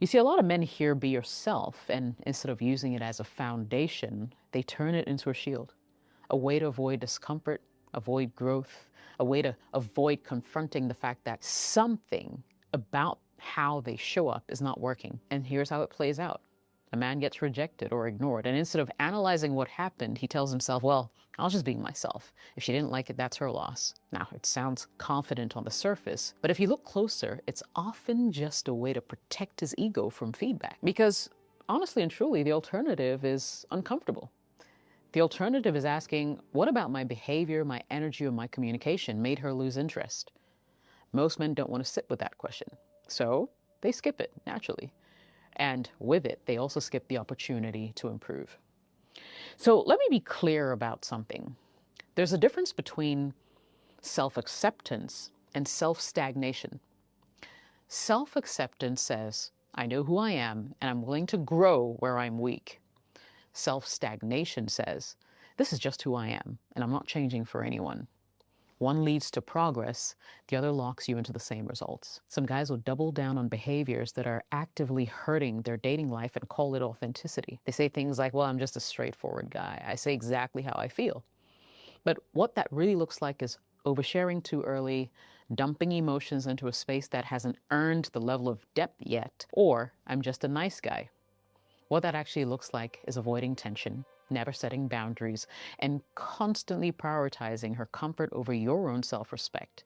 You see, a lot of men hear be yourself, and instead of using it as a foundation, they turn it into a shield, a way to avoid discomfort, avoid growth, a way to avoid confronting the fact that something about how they show up is not working. And here's how it plays out. A man gets rejected or ignored, and instead of analyzing what happened, he tells himself, well, I was just being myself. If she didn't like it, that's her loss. Now, it sounds confident on the surface, but if you look closer, it's often just a way to protect his ego from feedback. Because honestly and truly, the alternative is uncomfortable. The alternative is asking, what about my behavior, my energy, or my communication made her lose interest? Most men don't want to sit with that question, so they skip it naturally. And with it, they also skip the opportunity to improve. So let me be clear about something. There's a difference between self-acceptance and self-stagnation. Self-acceptance says, I know who I am and I'm willing to grow where I'm weak. Self-stagnation says, this is just who I am and I'm not changing for anyone. One leads to progress, the other locks you into the same results. Some guys will double down on behaviors that are actively hurting their dating life and call it authenticity. They say things like, well, I'm just a straightforward guy. I say exactly how I feel. But what that really looks like is oversharing too early, dumping emotions into a space that hasn't earned the level of depth yet, or I'm just a nice guy. What that actually looks like is avoiding tension, never setting boundaries, and constantly prioritizing her comfort over your own self-respect.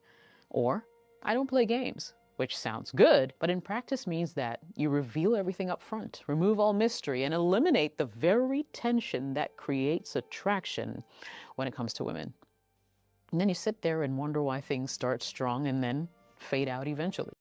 Or, I don't play games, which sounds good, but in practice means that you reveal everything up front, remove all mystery, and eliminate the very tension that creates attraction when it comes to women. And then you sit there and wonder why things start strong and then fade out eventually.